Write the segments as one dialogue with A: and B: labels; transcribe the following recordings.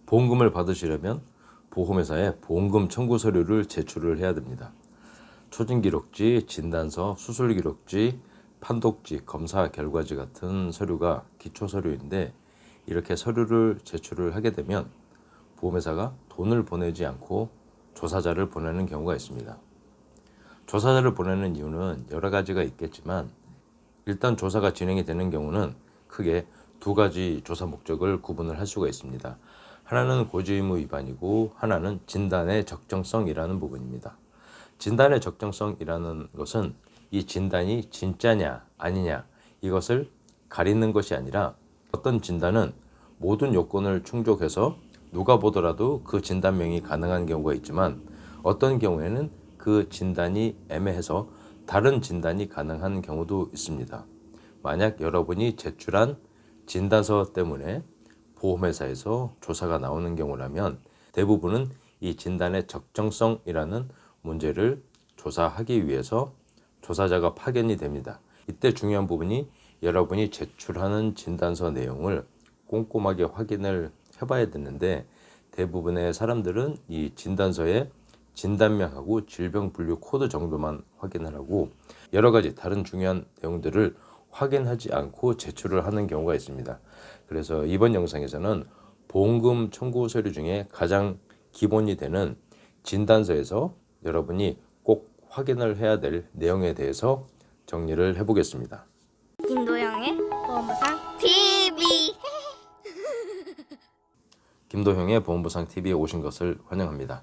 A: 보험금을 받으시려면 보험회사에 보험금 청구 서류를 제출을 해야 됩니다. 초진기록지, 진단서, 수술기록지, 판독지, 검사 결과지 같은 서류가 기초 서류인데 이렇게 서류를 제출을 하게 되면 보험회사가 돈을 보내지 않고 조사자를 보내는 경우가 있습니다. 조사자를 보내는 이유는 여러 가지가 있겠지만 일단 조사가 진행이 되는 경우는 크게 두 가지 조사 목적을 구분을 할 수가 있습니다. 하나는 고지의무 위반이고 하나는 진단의 적정성이라는 부분입니다. 진단의 적정성이라는 것은 이 진단이 진짜냐 아니냐 이것을 가리는 것이 아니라 어떤 진단은 모든 요건을 충족해서 누가 보더라도 그 진단명이 가능한 경우가 있지만 어떤 경우에는 그 진단이 애매해서 다른 진단이 가능한 경우도 있습니다. 만약 여러분이 제출한 진단서 때문에 보험회사에서 조사가 나오는 경우라면 대부분은 이 진단의 적정성이라는 문제를 조사하기 위해서 조사자가 파견이 됩니다. 이때 중요한 부분이 여러분이 제출하는 진단서 내용을 꼼꼼하게 확인을 해봐야 되는데 대부분의 사람들은 이 진단서에 진단명하고 질병분류 코드 정도만 확인을 하고 여러 가지 다른 중요한 내용들을 확인하지 않고 제출을 하는 경우가 있습니다. 그래서 이번 영상에서는 보험금 청구 서류 중에 가장 기본이 되는 진단서에서 여러분이 꼭 확인을 해야 될 내용에 대해서 정리를 해보겠습니다.
B: 김도영의 보험부상 TV.
A: 김도형의 보험부상 TV에 오신 것을 환영합니다.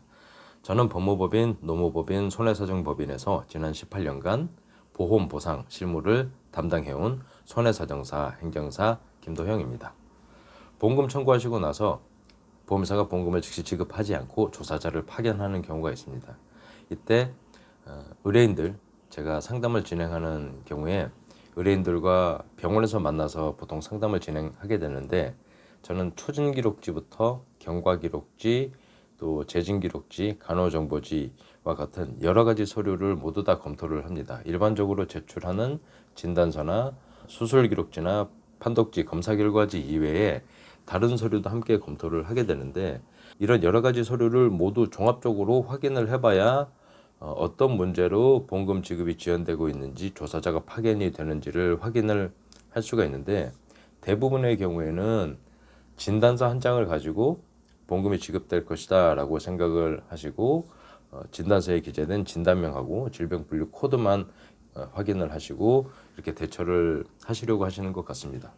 A: 저는 법무법인, 노무법인, 손해사정법인에서 지난 18년간 보험 보상 실무를 담당해온 손해사정사 행정사 김도형입니다. 보험금 청구하시고 나서 보험사가 보험금을 즉시 지급하지 않고 조사자를 파견하는 경우가 있습니다. 이때 의뢰인들, 제가 상담을 진행하는 경우에 의뢰인들과 병원에서 만나서 보통 상담을 진행하게 되는데 저는 초진기록지부터 경과기록지, 또 재진기록지, 간호정보지와 같은 여러 가지 서류를 모두 다 검토를 합니다. 일반적으로 제출하는 진단서나 수술기록지나 판독지, 검사결과지 이외에 다른 서류도 함께 검토를 하게 되는데 이런 여러 가지 서류를 모두 종합적으로 확인을 해봐야 어떤 문제로 보험금 지급이 지연되고 있는지 조사자가 파견이 되는지를 확인을 할 수가 있는데 대부분의 경우에는 진단서 한 장을 가지고 보험금이 지급될 것이다 라고 생각을 하시고 진단서에 기재된 진단명하고 질병분류 코드만 확인을 하시고 이렇게 대처를 하시려고 하시는 것 같습니다.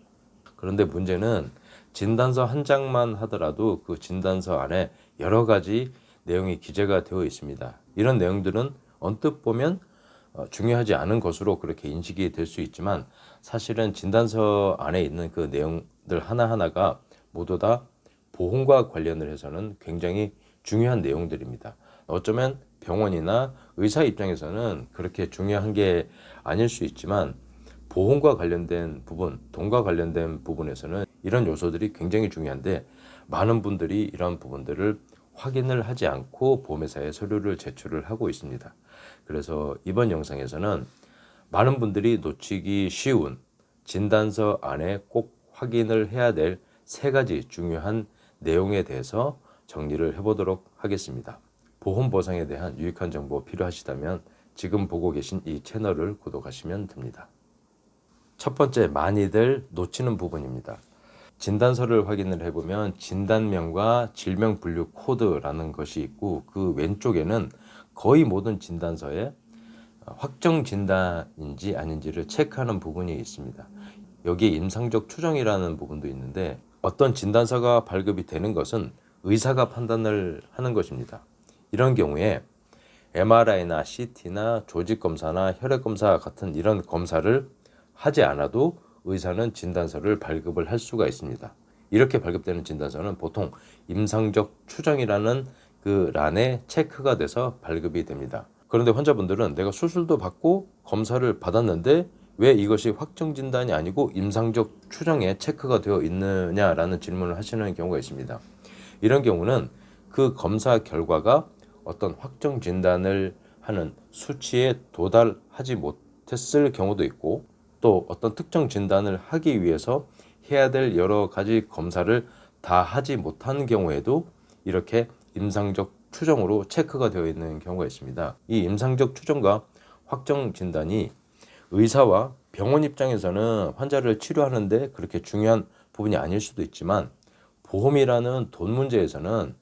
A: 그런데 문제는 진단서 한 장만 하더라도 그 진단서 안에 여러 가지 내용이 기재가 되어 있습니다. 이런 내용들은 언뜻 보면 중요하지 않은 것으로 그렇게 인식이 될 수 있지만 사실은 진단서 안에 있는 그 내용들 하나하나가 모두 다 보험과 관련을 해서는 굉장히 중요한 내용들입니다. 어쩌면 병원이나 의사 입장에서는 그렇게 중요한 게 아닐 수 있지만 보험과 관련된 부분, 돈과 관련된 부분에서는 이런 요소들이 굉장히 중요한데 많은 분들이 이런 부분들을 확인을 하지 않고 보험회사에 서류를 제출을 하고 있습니다. 그래서 이번 영상에서는 많은 분들이 놓치기 쉬운 진단서 안에 꼭 확인을 해야 될 세 가지 중요한 내용에 대해서 정리를 해보도록 하겠습니다. 보험 보상에 대한 유익한 정보 필요하시다면 지금 보고 계신 이 채널을 구독하시면 됩니다. 첫 번째, 많이들 놓치는 부분입니다. 진단서를 확인을 해보면 진단명과 질병분류 코드라는 것이 있고 그 왼쪽에는 거의 모든 진단서에 확정 진단인지 아닌지를 체크하는 부분이 있습니다. 여기에 임상적 추정이라는 부분도 있는데 어떤 진단서가 발급이 되는 것은 의사가 판단을 하는 것입니다. 이런 경우에 MRI나 CT나 조직검사나 혈액검사 같은 이런 검사를 하지 않아도 의사는 진단서를 발급을 할 수가 있습니다. 이렇게 발급되는 진단서는 보통 임상적 추정이라는 그 란에 체크가 돼서 발급이 됩니다. 그런데 환자분들은 내가 수술도 받고 검사를 받았는데 왜 이것이 확정 진단이 아니고 임상적 추정에 체크가 되어 있느냐라는 질문을 하시는 경우가 있습니다. 이런 경우는 그 검사 결과가 어떤 확정 진단을 하는 수치에 도달하지 못했을 경우도 있고 또 어떤 특정 진단을 하기 위해서 해야 될 여러 가지 검사를 다 하지 못한 경우에도 이렇게 임상적 추정으로 체크가 되어 있는 경우가 있습니다. 이 임상적 추정과 확정 진단이 의사와 병원 입장에서는 환자를 치료하는데 그렇게 중요한 부분이 아닐 수도 있지만, 보험이라는 돈 문제에서는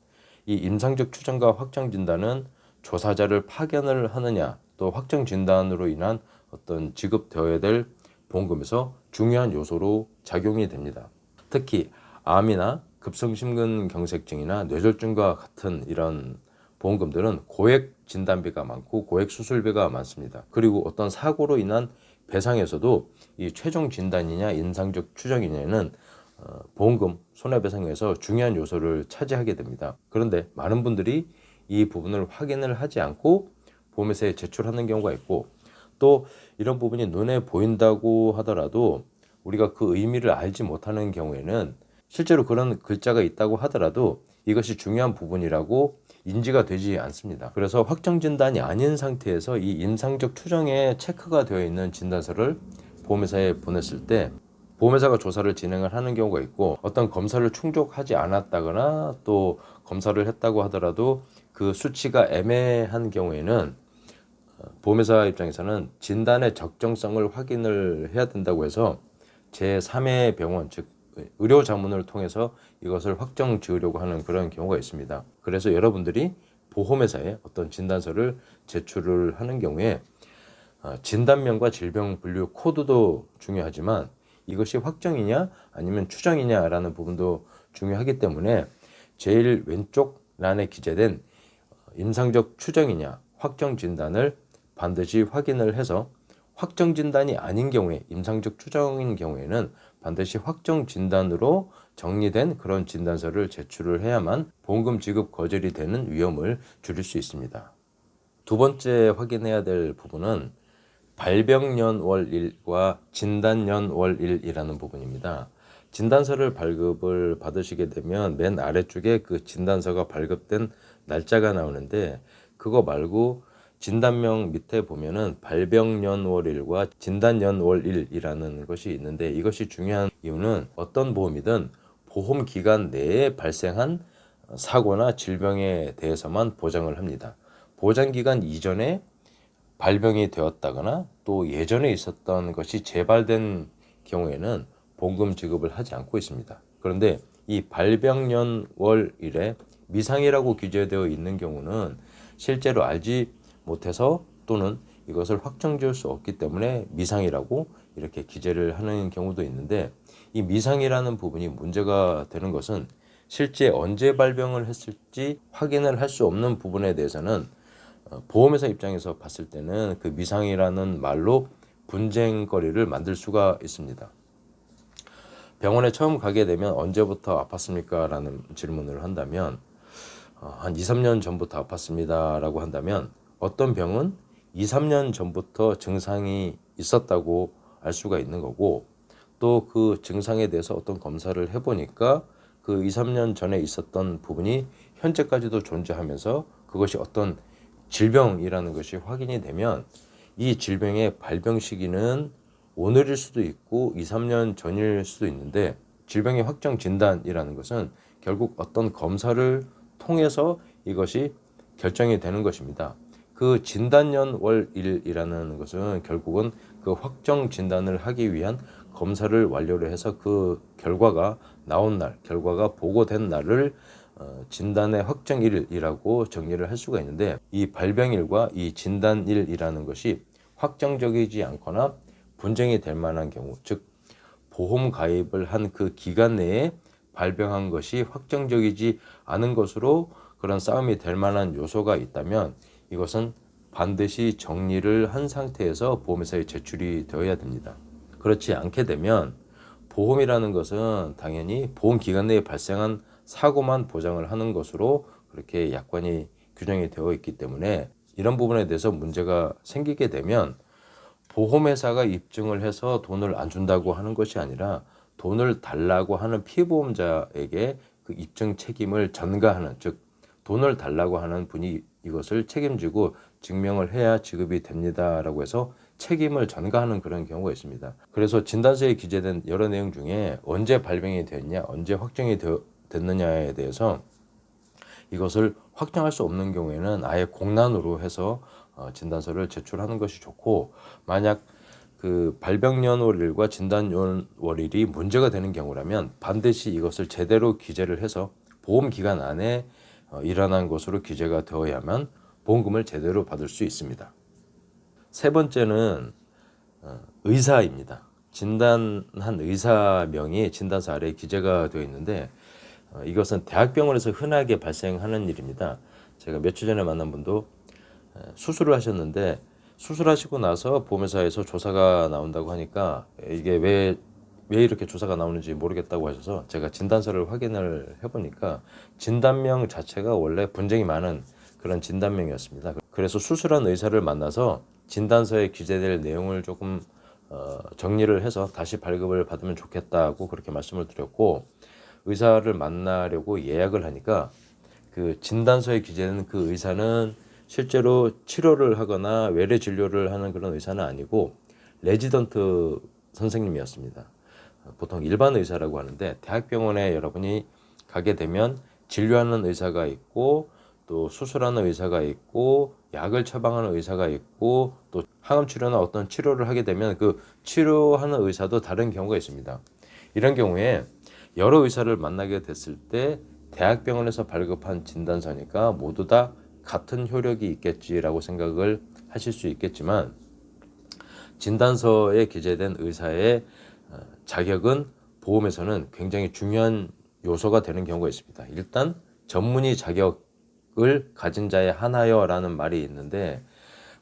A: 이 임상적 추정과 확정 진단은 조사자를 파견을 하느냐, 또 확정 진단으로 인한 어떤 지급되어야 될 보험금에서 중요한 요소로 작용이 됩니다. 특히 암이나 급성심근경색증이나 뇌졸중과 같은 이런 보험금들은 고액 진단비가 많고 고액 수술비가 많습니다. 그리고 어떤 사고로 인한 배상에서도 이 최종 진단이냐 임상적 추정이냐는 보험금 손해배상에서 중요한 요소를 차지하게 됩니다. 그런데 많은 분들이 이 부분을 확인을 하지 않고 보험회사에 제출하는 경우가 있고, 또 이런 부분이 눈에 보인다고 하더라도 우리가 그 의미를 알지 못하는 경우에는 실제로 그런 글자가 있다고 하더라도 이것이 중요한 부분이라고 인지가 되지 않습니다. 그래서 확정 진단이 아닌 상태에서 이 임상적 추정에 체크가 되어 있는 진단서를 보험회사에 보냈을 때 보험회사가 조사를 진행을 하는 경우가 있고, 어떤 검사를 충족하지 않았다거나 또 검사를 했다고 하더라도 그 수치가 애매한 경우에는 보험회사 입장에서는 진단의 적정성을 확인을 해야 된다고 해서 제3의 병원, 즉 의료 자문을 통해서 이것을 확정 지으려고 하는 그런 경우가 있습니다. 그래서 여러분들이 보험회사에 어떤 진단서를 제출을 하는 경우에 진단명과 질병 분류 코드도 중요하지만 이것이 확정이냐 아니면 추정이냐라는 부분도 중요하기 때문에 제일 왼쪽 란에 기재된 임상적 추정이냐 확정 진단을 반드시 확인을 해서, 확정 진단이 아닌 경우에 임상적 추정인 경우에는 반드시 확정 진단으로 정리된 그런 진단서를 제출을 해야만 보험금 지급 거절이 되는 위험을 줄일 수 있습니다. 두 번째 확인해야 될 부분은 발병연월일과 진단연월일이라는 부분입니다. 진단서를 발급을 받으시게 되면 맨 아래쪽에 그 진단서가 발급된 날짜가 나오는데, 그거 말고 진단명 밑에 보면은 발병연월일과 진단연월일이라는 것이 있는데, 이것이 중요한 이유는 어떤 보험이든 보험 기간 내에 발생한 사고나 질병에 대해서만 보장을 합니다. 보장 기간 이전에 발병이 되었다거나 또 예전에 있었던 것이 재발된 경우에는 보험금 지급을 하지 않고 있습니다. 그런데 이 발병연월일에 미상이라고 기재되어 있는 경우는 실제로 알지 못해서 또는 이것을 확정 지을 수 없기 때문에 미상이라고 이렇게 기재를 하는 경우도 있는데, 이 미상이라는 부분이 문제가 되는 것은 실제 언제 발병을 했을지 확인을 할 수 없는 부분에 대해서는 보험회사 입장에서 봤을 때는 그 미상이라는 말로 분쟁거리를 만들 수가 있습니다. 병원에 처음 가게 되면 언제부터 아팠습니까? 라는 질문을 한다면 한 2, 3년 전부터 아팠습니다 라고 한다면, 어떤 병은 2, 3년 전부터 증상이 있었다고 알 수가 있는 거고, 또 그 증상에 대해서 어떤 검사를 해보니까 그 2, 3년 전에 있었던 부분이 현재까지도 존재하면서 그것이 어떤 질병이라는 것이 확인이 되면 이 질병의 발병 시기는 오늘일 수도 있고 2, 3년 전일 수도 있는데, 질병의 확정 진단이라는 것은 결국 어떤 검사를 통해서 이것이 결정이 되는 것입니다. 그 진단연월일이라는 것은 결국은 그 확정 진단을 하기 위한 검사를 완료를 해서 그 결과가 나온 날, 결과가 보고된 날을 진단의 확정일이라고 정리를 할 수가 있는데, 이 발병일과 이 진단일이라는 것이 확정적이지 않거나 분쟁이 될 만한 경우, 즉 보험 가입을 한 그 기간 내에 발병한 것이 확정적이지 않은 것으로 그런 싸움이 될 만한 요소가 있다면 이것은 반드시 정리를 한 상태에서 보험회사에 제출이 되어야 됩니다. 그렇지 않게 되면 보험이라는 것은 당연히 보험 기간 내에 발생한 사고만 보장을 하는 것으로 그렇게 약관이 규정이 되어 있기 때문에, 이런 부분에 대해서 문제가 생기게 되면 보험회사가 입증을 해서 돈을 안 준다고 하는 것이 아니라 돈을 달라고 하는 피보험자에게 그 입증 책임을 전가하는, 즉 돈을 달라고 하는 분이 이것을 책임지고 증명을 해야 지급이 됩니다라고 해서 책임을 전가하는 그런 경우가 있습니다. 그래서 진단서에 기재된 여러 내용 중에 언제 발병이 되었냐, 언제 확정이 발급됐느냐에 대해서 이것을 확정할 수 없는 경우에는 아예 공란으로 해서 진단서를 제출하는 것이 좋고, 만약 그 발병연월일과 진단연월일이 문제가 되는 경우라면 반드시 이것을 제대로 기재를 해서 보험 기간 안에 일어난 것으로 기재가 되어야만 보험금을 제대로 받을 수 있습니다. 세 번째는 의사입니다. 진단한 의사명이 진단서 아래에 기재가 되어 있는데 이것은 대학병원에서 흔하게 발생하는 일입니다. 제가 며칠 전에 만난 분도 수술을 하셨는데 수술하시고 나서 보험회사에서 조사가 나온다고 하니까 이게 왜 이렇게 조사가 나오는지 모르겠다고 하셔서 제가 진단서를 확인을 해보니까 진단명 자체가 원래 분쟁이 많은 그런 진단명이었습니다. 그래서 수술한 의사를 만나서 진단서에 기재될 내용을 조금 정리를 해서 다시 발급을 받으면 좋겠다고 그렇게 말씀을 드렸고, 의사를 만나려고 예약을 하니까 그 진단서에 기재된 그 의사는 실제로 치료를 하거나 외래 진료를 하는 그런 의사는 아니고 레지던트 선생님이었습니다. 보통 일반 의사라고 하는데 대학병원에 여러분이 가게 되면 진료하는 의사가 있고 또 수술하는 의사가 있고 약을 처방하는 의사가 있고 또 항암 치료나 어떤 치료를 하게 되면 그 치료하는 의사도 다른 경우가 있습니다. 이런 경우에 여러 의사를 만나게 됐을 때 대학병원에서 발급한 진단서니까 모두 다 같은 효력이 있겠지라고 생각을 하실 수 있겠지만, 진단서에 기재된 의사의 자격은 보험에서는 굉장히 중요한 요소가 되는 경우가 있습니다. 일단 전문의 자격을 가진 자에 한하여라는 말이 있는데,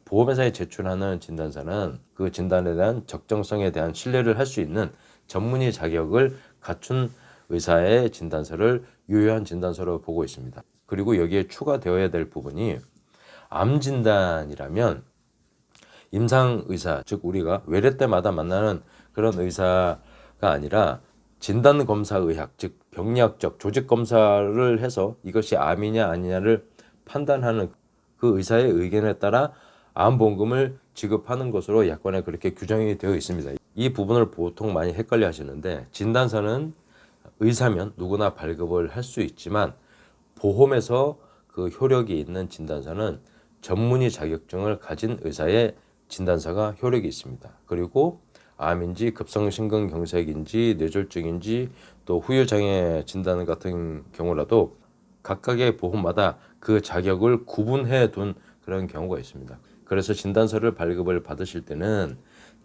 A: 보험회사에 제출하는 진단서는 그 진단에 대한 적정성에 대한 신뢰를 할 수 있는 전문의 자격을 갖춘 의사의 진단서를 유효한 진단서로 보고 있습니다. 그리고 여기에 추가되어야 될 부분이, 암 진단이라면 임상의사, 즉 우리가 외래 때마다 만나는 그런 의사가 아니라 진단검사의학, 즉 병리학적 조직검사를 해서 이것이 암이냐 아니냐를 판단하는 그 의사의 의견에 따라 암보험금을 지급하는 것으로 약관에 그렇게 규정이 되어 있습니다. 이 부분을 보통 많이 헷갈려 하시는데, 진단서는 의사면 누구나 발급을 할 수 있지만 보험에서 그 효력이 있는 진단서는 전문의 자격증을 가진 의사의 진단서가 효력이 있습니다. 그리고 암인지 급성심근경색인지 뇌졸중인지 또 후유장애 진단 같은 경우라도 각각의 보험마다 그 자격을 구분해 둔 그런 경우가 있습니다. 그래서 진단서를 발급을 받으실 때는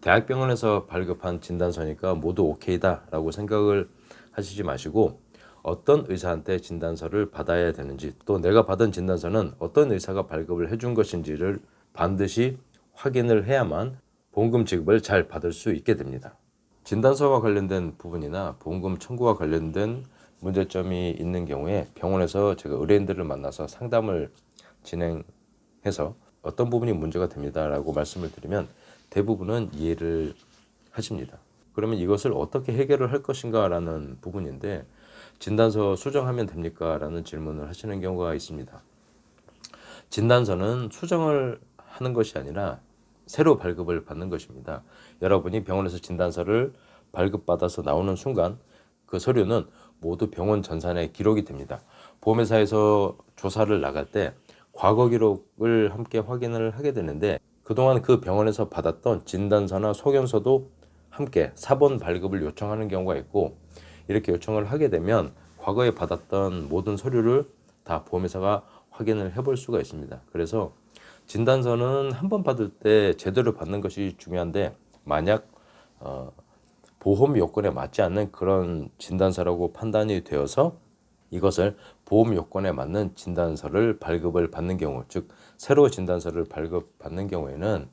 A: 대학병원에서 발급한 진단서니까 모두 오케이다 라고 생각을 하시지 마시고, 어떤 의사한테 진단서를 받아야 되는지, 또 내가 받은 진단서는 어떤 의사가 발급을 해준 것인지를 반드시 확인을 해야만 보험금 지급을 잘 받을 수 있게 됩니다. 진단서와 관련된 부분이나 보험금 청구와 관련된 문제점이 있는 경우에 병원에서 제가 의뢰인들을 만나서 상담을 진행해서 어떤 부분이 문제가 됩니다 라고 말씀을 드리면 대부분은 이해를 하십니다. 그러면 이것을 어떻게 해결을 할 것인가 라는 부분인데, 진단서 수정하면 됩니까? 라는 질문을 하시는 경우가 있습니다. 진단서는 수정을 하는 것이 아니라 새로 발급을 받는 것입니다. 여러분이 병원에서 진단서를 발급받아서 나오는 순간 그 서류는 모두 병원 전산에 기록이 됩니다. 보험회사에서 조사를 나갈 때 과거 기록을 함께 확인을 하게 되는데, 그동안 그 병원에서 받았던 진단서나 소견서도 함께 4번 발급을 요청하는 경우가 있고, 이렇게 요청을 하게 되면 과거에 받았던 모든 서류를 다 보험회사가 확인을 해볼 수가 있습니다. 그래서 진단서는 한 번 받을 때 제대로 받는 것이 중요한데, 만약 보험 요건에 맞지 않는 그런 진단서라고 판단이 되어서 이것을 보험 요건에 맞는 진단서를 발급을 받는 경우, 즉 새로 진단서를 발급받는 경우에는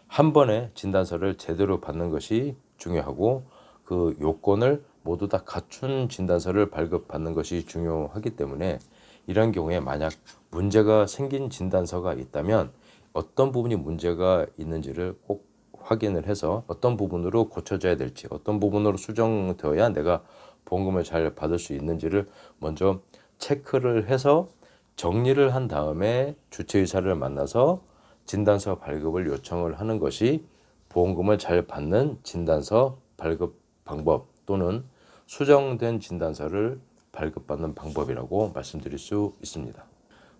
A: 한 번에 진단서를 제대로 받는 것이 중요하고, 그 요건을 모두 다 갖춘 진단서를 발급받는 것이 중요하기 때문에, 이런 경우에 만약 문제가 생긴 진단서가 있다면 어떤 부분이 문제가 있는지를 꼭 확인을 해서 어떤 부분으로 고쳐져야 될지, 어떤 부분으로 수정되어야 내가 보험금을 잘 받을 수 있는지를 먼저 체크를 해서 정리를 한 다음에 주치의사를 만나서 진단서 발급을 요청을 하는 것이 보험금을 잘 받는 진단서 발급 방법, 또는 수정된 진단서를 발급받는 방법이라고 말씀드릴 수 있습니다.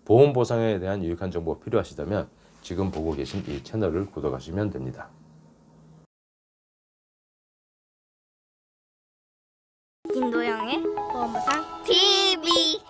A: 보험 보상에 대한 유익한 정보 필요하시다면 지금 보고 계신 이 채널을 구독하시면 됩니다.
B: 김도영의 보험보상 TV